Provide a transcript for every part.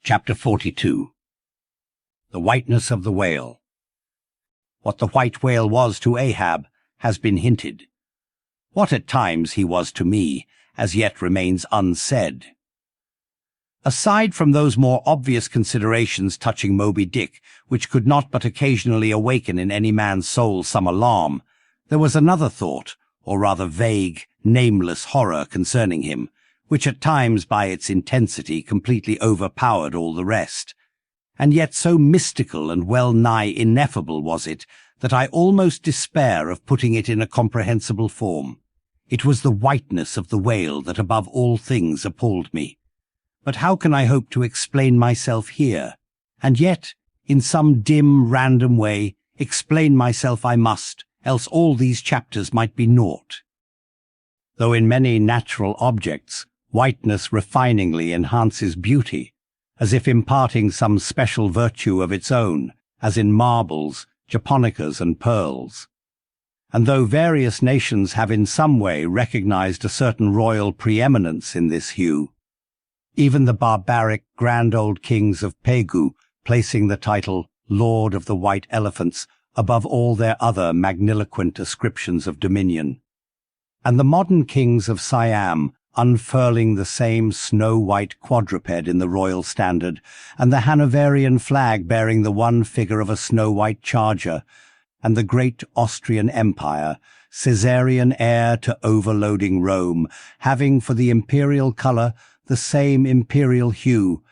Chapter 42. The Whiteness of the Whale. What the white whale was to Ahab has been hinted. What at times he was to me as yet remains unsaid. Aside from those more obvious considerations touching Moby Dick, which could not but occasionally awaken in any man's soul some alarm, there was another thought, or rather vague, nameless horror concerning him, which at times by its intensity completely overpowered all the rest. And yet so mystical and well-nigh ineffable was it, that I almost despair of putting it in a comprehensible form. It was the whiteness of the whale that above all things appalled me. But how can I hope to explain myself here? And yet, in some dim, random way, explain myself I must, else all these chapters might be naught. Though in many natural objects, whiteness refiningly enhances beauty, as if imparting some special virtue of its own, as in marbles, japonicas, and pearls. And though various nations have in some way recognized a certain royal preeminence in this hue, even the barbaric grand old kings of Pegu placing the title Lord of the White Elephants above all their other magniloquent ascriptions of dominion, and the modern kings of Siam unfurling the same snow-white quadruped in the royal standard, and the Hanoverian flag bearing the one figure of a snow-white charger, and the great Austrian Empire, Caesarian heir to overloading Rome, having for the imperial colour the same imperial hue,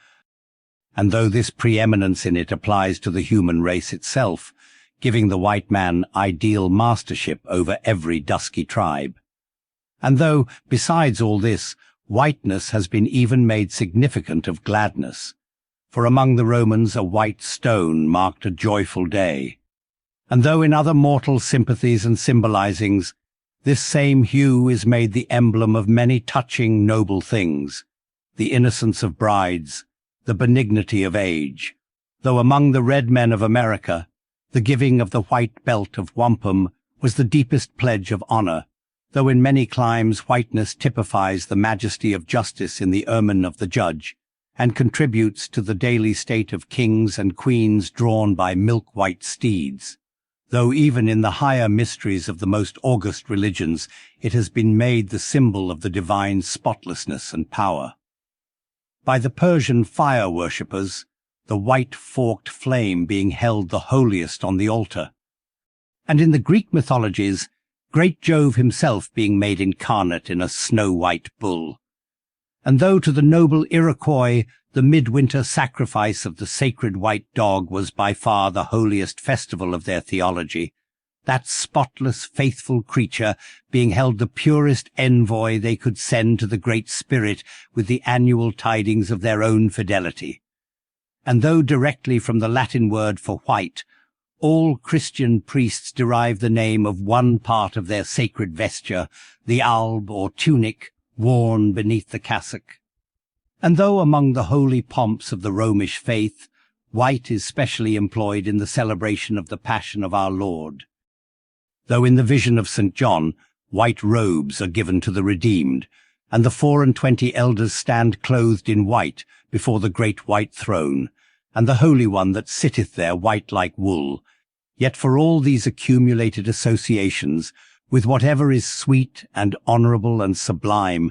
and though this preeminence in it applies to the human race itself, giving the white man ideal mastership over every dusky tribe. And though, besides all this, whiteness has been even made significant of gladness, for among the Romans a white stone marked a joyful day, and though in other mortal sympathies and symbolizings, this same hue is made the emblem of many touching noble things, the innocence of brides, the benignity of age, though among the red men of America, the giving of the white belt of wampum was the deepest pledge of honor, though in many climes whiteness typifies the majesty of justice in the ermine of the judge, and contributes to the daily state of kings and queens drawn by milk-white steeds, though even in the higher mysteries of the most august religions it has been made the symbol of the divine spotlessness and power. By the Persian fire worshippers, the white forked flame being held the holiest on the altar, and in the Greek mythologies, great Jove himself being made incarnate in a snow-white bull. And though to the noble Iroquois the midwinter sacrifice of the sacred white dog was by far the holiest festival of their theology, that spotless, faithful creature being held the purest envoy they could send to the Great Spirit with the annual tidings of their own fidelity. And though directly from the Latin word for white, all Christian priests derive the name of one part of their sacred vesture, the alb or tunic, worn beneath the cassock. And though among the holy pomps of the Romish faith, white is specially employed in the celebration of the Passion of our Lord, though in the vision of St. John, white robes are given to the redeemed, and the 24 elders stand clothed in white before the great white throne, and the Holy One that sitteth there white like wool, yet for all these accumulated associations, with whatever is sweet and honourable and sublime,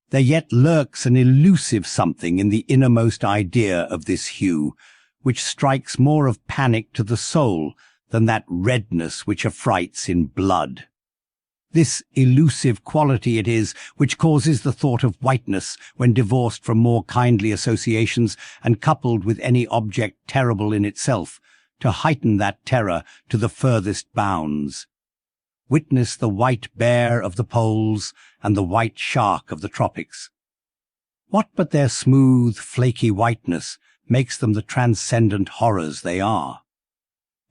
there yet lurks an elusive something in the innermost idea of this hue, which strikes more of panic to the soul than that redness which affrights in blood. This elusive quality it is which causes the thought of whiteness, when divorced from more kindly associations and coupled with any object terrible in itself, to heighten that terror to the furthest bounds. Witness the white bear of the poles and the white shark of the tropics. What but their smooth, flaky whiteness makes them the transcendent horrors they are?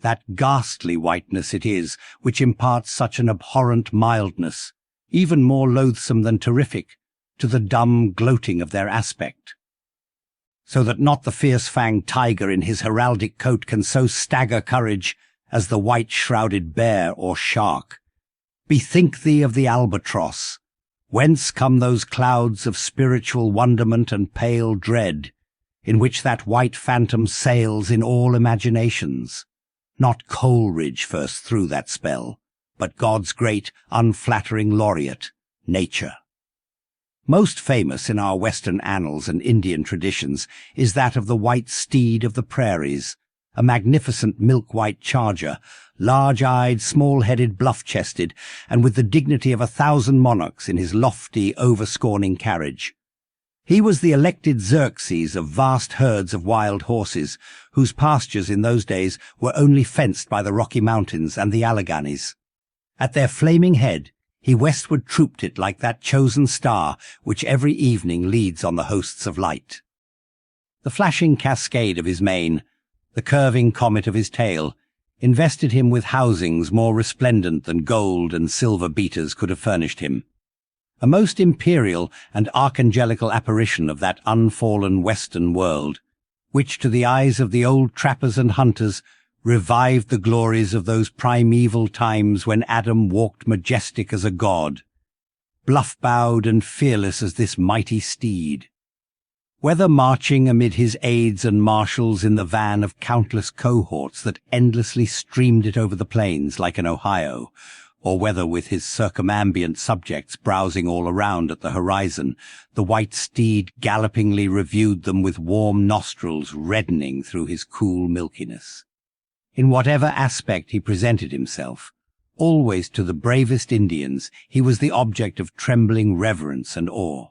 That ghastly whiteness it is which imparts such an abhorrent mildness, even more loathsome than terrific, to the dumb gloating of their aspect, so that not the fierce-fanged tiger in his heraldic coat can so stagger courage as the white-shrouded bear or shark. Bethink thee of the albatross. Whence come those clouds of spiritual wonderment and pale dread? in which that white phantom sails in all imaginations. Not Coleridge first threw that spell, but God's great, unflattering laureate, nature. Most famous in our Western annals and Indian traditions is that of the white steed of the prairies, a magnificent milk-white charger, large-eyed, small-headed, bluff-chested, and with the dignity of 1,000 monarchs in his lofty, over-scorning carriage. He was the elected Xerxes of vast herds of wild horses, whose pastures in those days were only fenced by the Rocky Mountains and the Alleghanies. At their flaming head, he westward trooped it like that chosen star which every evening leads on the hosts of light. The flashing cascade of his mane, the curving comet of his tail, invested him with housings more resplendent than gold and silver beaters could have furnished him. A most imperial and archangelical apparition of that unfallen western world, which to the eyes of the old trappers and hunters revived the glories of those primeval times when Adam walked majestic as a god, bluff-bowed and fearless as this mighty steed. Whether marching amid his aides and marshals in the van of countless cohorts that endlessly streamed it over the plains like an Ohio, or whether with his circumambient subjects browsing all around at the horizon, the white steed gallopingly reviewed them with warm nostrils reddening through his cool milkiness. In whatever aspect he presented himself, always to the bravest Indians he was the object of trembling reverence and awe.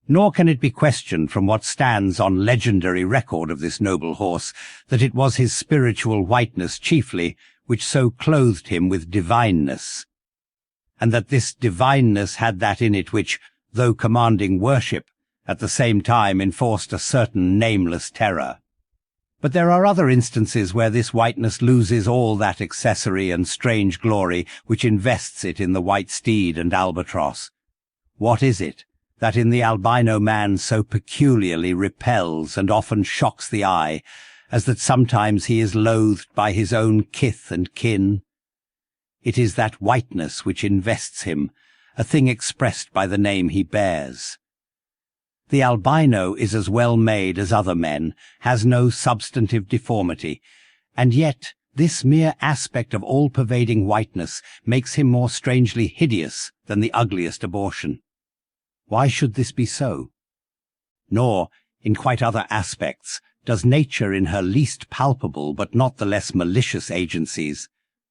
Nor can it be questioned from what stands on legendary record of this noble horse that it was his spiritual whiteness chiefly which so clothed him with divineness, and that this divineness had that in it which, though commanding worship, at the same time enforced a certain nameless terror. But there are other instances where this whiteness loses all that accessory and strange glory which invests it in the white steed and albatross. What is it that in the albino man so peculiarly repels and often shocks the eye, as that sometimes he is loathed by his own kith and kin? It is that whiteness which invests him, a thing expressed by the name he bears. The albino is as well made as other men, has no substantive deformity, and yet this mere aspect of all-pervading whiteness makes him more strangely hideous than the ugliest abortion. Why should this be so? Nor, in quite other aspects, does nature in her least palpable but not the less malicious agencies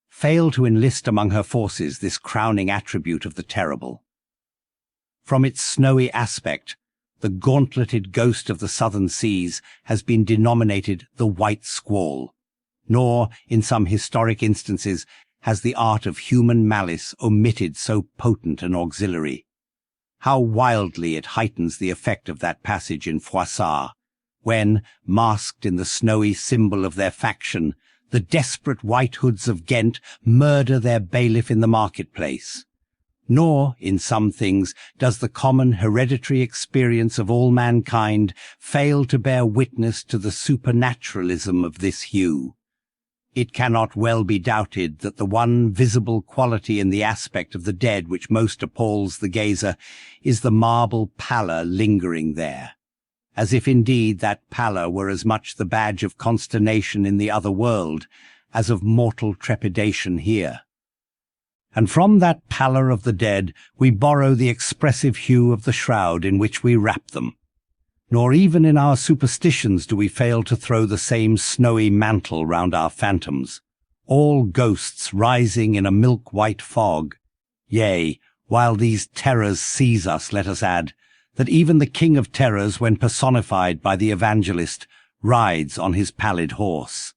fail to enlist among her forces this crowning attribute of the terrible. From its snowy aspect, the gauntleted ghost of the southern seas has been denominated the white squall, nor, in some historic instances, has the art of human malice omitted so potent an auxiliary. How wildly it heightens the effect of that passage in Froissart, when, masked in the snowy symbol of their faction, the desperate White Hoods of Ghent murder their bailiff in the marketplace. Nor, in some things, does the common hereditary experience of all mankind fail to bear witness to the supernaturalism of this hue. It cannot well be doubted that the one visible quality in the aspect of the dead which most appalls the gazer is the marble pallor lingering there, as if indeed that pallor were as much the badge of consternation in the other world as of mortal trepidation here. And from that pallor of the dead we borrow the expressive hue of the shroud in which we wrap them. Nor even in our superstitions do we fail to throw the same snowy mantle round our phantoms, all ghosts rising in a milk-white fog. Yea, while these terrors seize us, let us add, that even the King of Terrors, when personified by the evangelist, rides on his pallid horse.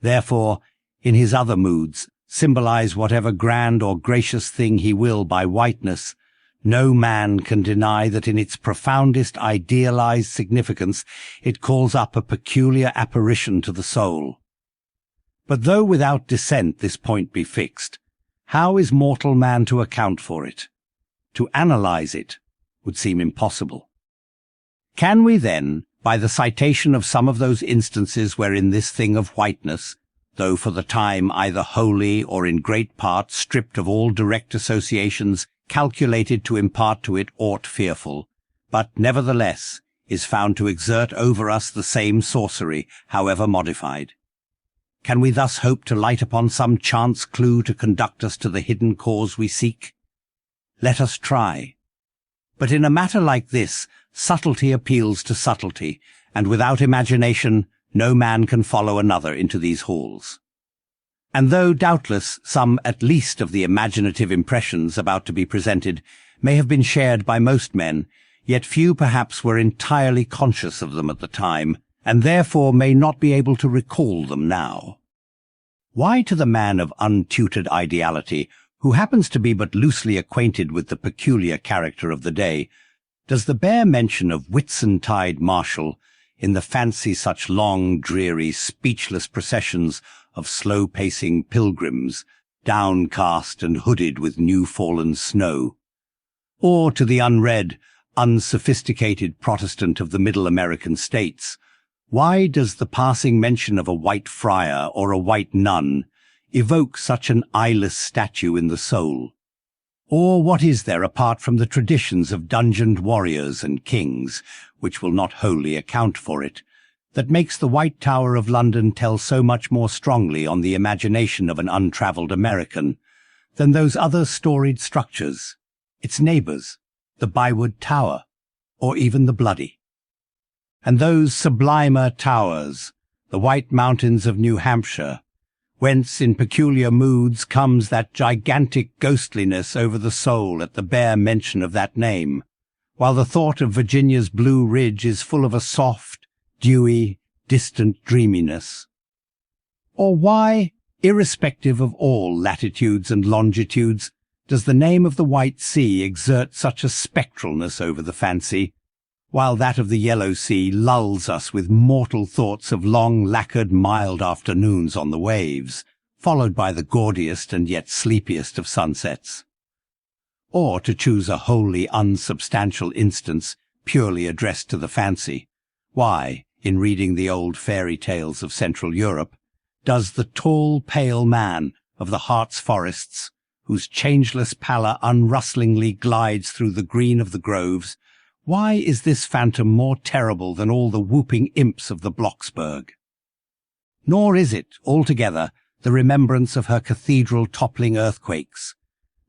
Therefore, in his other moods, symbolize whatever grand or gracious thing he will by whiteness, no man can deny that in its profoundest idealized significance it calls up a peculiar apparition to the soul. But though without dissent this point be fixed, how is mortal man to account for it? To analyze it would seem impossible. Can we then, by the citation of some of those instances wherein this thing of whiteness, though for the time either wholly or in great part stripped of all direct associations calculated to impart to it aught fearful, but nevertheless, is found to exert over us the same sorcery, however modified. Can we thus hope to light upon some chance clue to conduct us to the hidden cause we seek? Let us try. But in a matter like this, subtlety appeals to subtlety, and without imagination, no man can follow another into these halls. And though doubtless some at least of the imaginative impressions about to be presented may have been shared by most men, yet few perhaps were entirely conscious of them at the time, and therefore may not be able to recall them now. Why to the man of untutored ideality, who happens to be but loosely acquainted with the peculiar character of the day, does the bare mention of Whitsuntide Marshal in the fancy such long, dreary, speechless processions of slow-pacing pilgrims, downcast and hooded with new-fallen snow? Or to the unread, unsophisticated Protestant of the Middle American states, why does the passing mention of a white friar or a white nun evoke such an eyeless statue in the soul? Or what is there apart from the traditions of dungeoned warriors and kings, which will not wholly account for it, that makes the White Tower of London tell so much more strongly on the imagination of an untravelled American than those other storied structures, its neighbours, the Bywood Tower, or even the Bloody? And those sublimer towers, the White Mountains of New Hampshire, whence in peculiar moods comes that gigantic ghostliness over the soul at the bare mention of that name, while the thought of Virginia's Blue Ridge is full of a soft, dewy, distant dreaminess? Or why, irrespective of all latitudes and longitudes, does the name of the White Sea exert such a spectralness over the fancy, while that of the Yellow Sea lulls us with mortal thoughts of long lacquered mild afternoons on the waves, followed by the gaudiest and yet sleepiest of sunsets? Or, to choose a wholly unsubstantial instance purely addressed to the fancy, why, in reading the old fairy tales of Central Europe, does the tall, pale man of the Hartz forests, whose changeless pallor unrustlingly glides through the green of the groves, why is this phantom more terrible than all the whooping imps of the Blocksberg? Nor is it, altogether, the remembrance of her cathedral toppling earthquakes,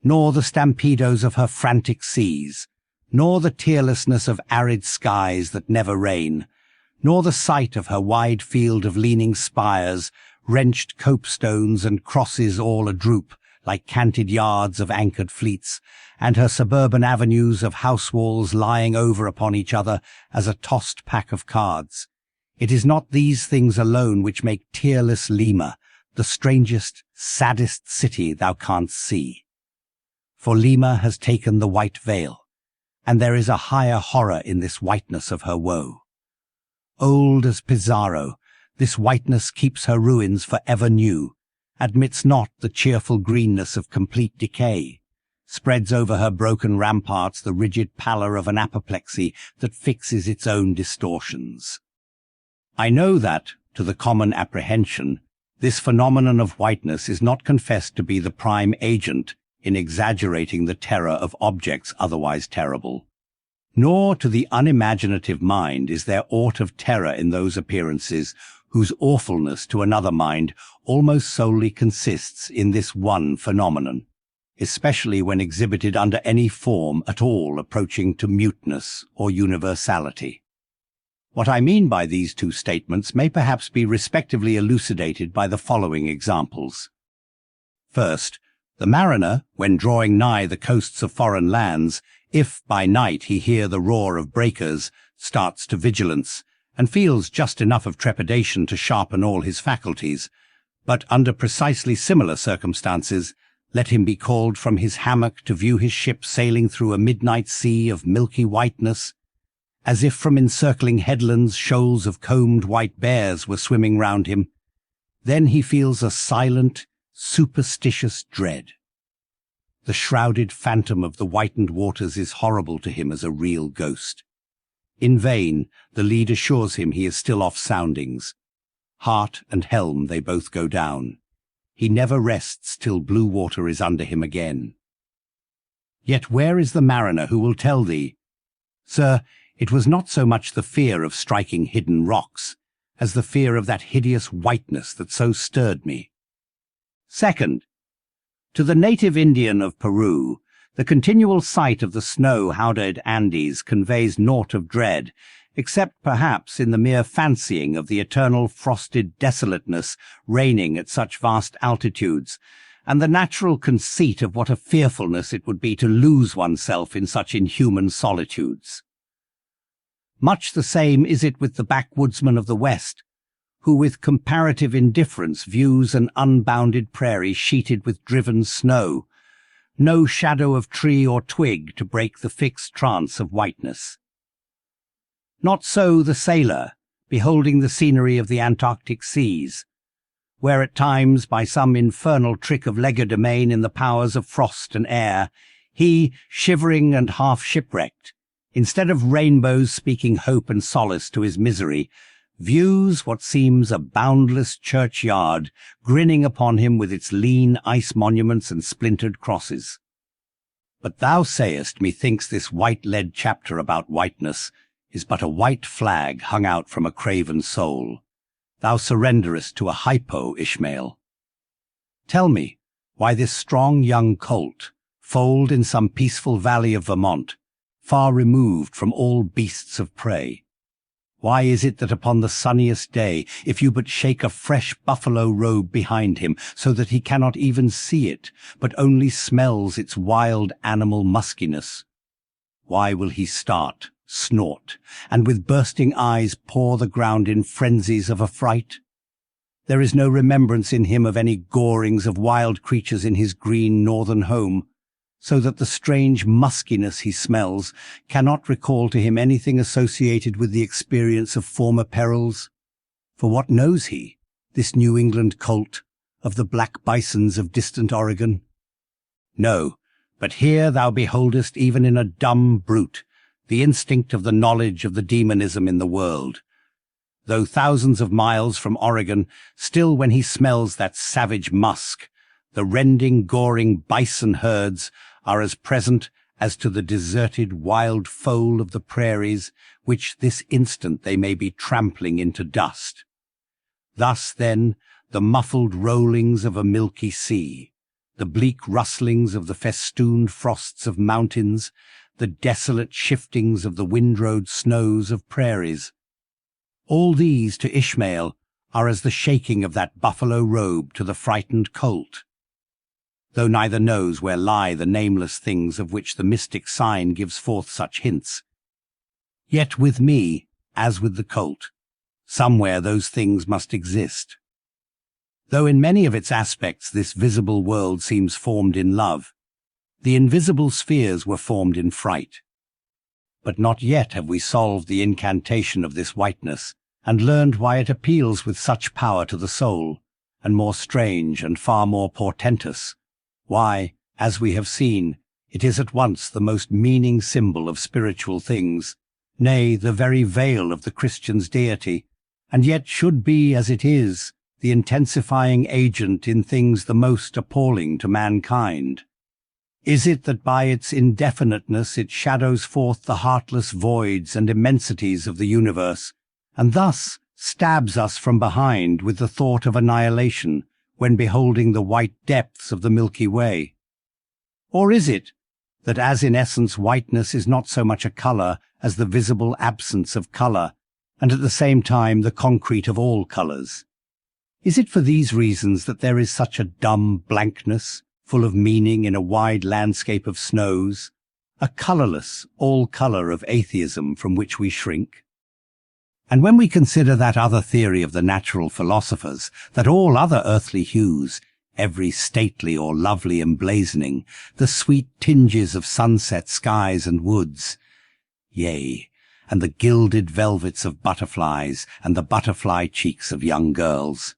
nor the stampedos of her frantic seas, nor the tearlessness of arid skies that never rain, nor the sight of her wide field of leaning spires, wrenched copestones and crosses all a-droop, like canted yards of anchored fleets, and her suburban avenues of house walls lying over upon each other as a tossed pack of cards. It is not these things alone which make tearless Lima the strangest, saddest city thou canst see. For Lima has taken the white veil, and there is a higher horror in this whiteness of her woe. Old as Pizarro, this whiteness keeps her ruins for ever new, admits not the cheerful greenness of complete decay, spreads over her broken ramparts the rigid pallor of an apoplexy that fixes its own distortions. I know that, to the common apprehension, this phenomenon of whiteness is not confessed to be the prime agent in exaggerating the terror of objects otherwise terrible. Nor to the unimaginative mind is there aught of terror in those appearances whose awfulness to another mind almost solely consists in this one phenomenon, especially when exhibited under any form at all approaching to muteness or universality. What I mean by these two statements may perhaps be respectively elucidated by the following examples. First, the mariner, when drawing nigh the coasts of foreign lands, if by night he hear the roar of breakers, starts to vigilance, and feels just enough of trepidation to sharpen all his faculties, but under precisely similar circumstances, let him be called from his hammock to view his ship sailing through a midnight sea of milky whiteness, as if from encircling headlands shoals of combed white bears were swimming round him, then he feels a silent, superstitious dread. The shrouded phantom of the whitened waters is horrible to him as a real ghost. In vain, the lead assures him he is still off soundings. Heart and helm they both go down. He never rests till blue water is under him again. Yet where is the mariner who will tell thee, "Sir, It was not so much the fear of striking hidden rocks as the fear of that hideous whiteness that so stirred me. Second, to the native Indian of Peru, the continual sight of the snow-howdered Andes conveys naught of dread, except perhaps in the mere fancying of the eternal frosted desolateness reigning at such vast altitudes, and the natural conceit of what a fearfulness it would be to lose oneself in such inhuman solitudes. Much the same is it with the backwoodsman of the West, who with comparative indifference views an unbounded prairie sheeted with driven snow, no shadow of tree or twig to break the fixed trance of whiteness. Not so the sailor, beholding the scenery of the Antarctic seas, where at times, by some infernal trick of legerdemain in the powers of frost and air, he, shivering and half shipwrecked, instead of rainbows speaking hope and solace to his misery, views what seems a boundless churchyard grinning upon him with its lean ice monuments and splintered crosses. But thou sayest, methinks this white-lead chapter about whiteness is but a white flag hung out from a craven soul. Thou surrenderest to a hypo, Ishmael. Tell me why this strong young colt, foaled in some peaceful valley of Vermont, far removed from all beasts of prey, why is it that upon the sunniest day, if you but shake a fresh buffalo robe behind him, so that he cannot even see it, but only smells its wild animal muskiness, why will he start, snort, and with bursting eyes paw the ground in frenzies of affright? There is no remembrance in him of any gorings of wild creatures in his green northern home, so that the strange muskiness he smells cannot recall to him anything associated with the experience of former perils. For what knows he, this New England colt, of the black bisons of distant Oregon? No, but here thou beholdest even in a dumb brute the instinct of the knowledge of the demonism in the world. Though thousands of miles from Oregon, still when he smells that savage musk, the rending, goring bison herds are as present as to the deserted wild foal of the prairies, which this instant they may be trampling into dust. Thus, then, the muffled rollings of a milky sea, the bleak rustlings of the festooned frosts of mountains, the desolate shiftings of the windrowed snows of prairies. All these to Ishmael are as the shaking of that buffalo robe to the frightened colt, though neither knows where lie the nameless things of which the mystic sign gives forth such hints. Yet with me, as with the colt, somewhere those things must exist. Though in many of its aspects this visible world seems formed in love, the invisible spheres were formed in fright. But not yet have we solved the incantation of this whiteness, and learned why it appeals with such power to the soul, and more strange and far more portentous, why, as we have seen, it is at once the most meaning symbol of spiritual things, nay, the very veil of the Christian's deity, and yet should be, as it is, the intensifying agent in things the most appalling to mankind. Is it that by its indefiniteness it shadows forth the heartless voids and immensities of the universe, and thus stabs us from behind with the thought of annihilation when beholding the white depths of the Milky Way? Or is it that as in essence whiteness is not so much a colour as the visible absence of colour, and at the same time the concrete of all colours? Is it for these reasons that there is such a dumb blankness, full of meaning in a wide landscape of snows, a colourless all-colour of atheism from which we shrink? And when we consider that other theory of the natural philosophers, that all other earthly hues, every stately or lovely emblazoning, the sweet tinges of sunset skies and woods, yea, and the gilded velvets of butterflies and the butterfly cheeks of young girls,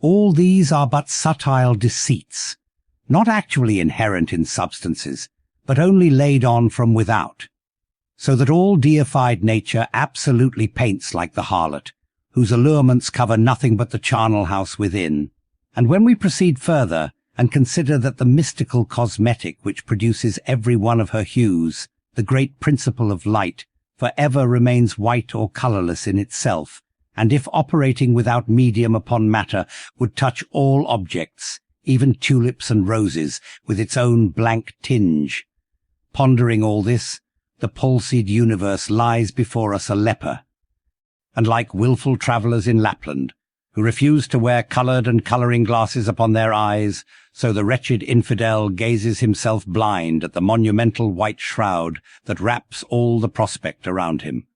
all these are but subtile deceits, not actually inherent in substances, but only laid on from without, so that all deified nature absolutely paints like the harlot, whose allurements cover nothing but the charnel house within. And when we proceed further, and consider that the mystical cosmetic which produces every one of her hues, the great principle of light, for ever remains white or colourless in itself, and if operating without medium upon matter, would touch all objects, even tulips and roses, with its own blank tinge. Pondering all this, the palsied universe lies before us a leper, and like wilful travellers in Lapland, who refuse to wear coloured and colouring glasses upon their eyes, so the wretched infidel gazes himself blind at the monumental white shroud that wraps all the prospect around him.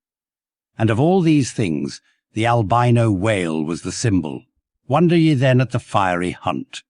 And of all these things, the albino whale was the symbol. Wonder ye then at the fiery hunt.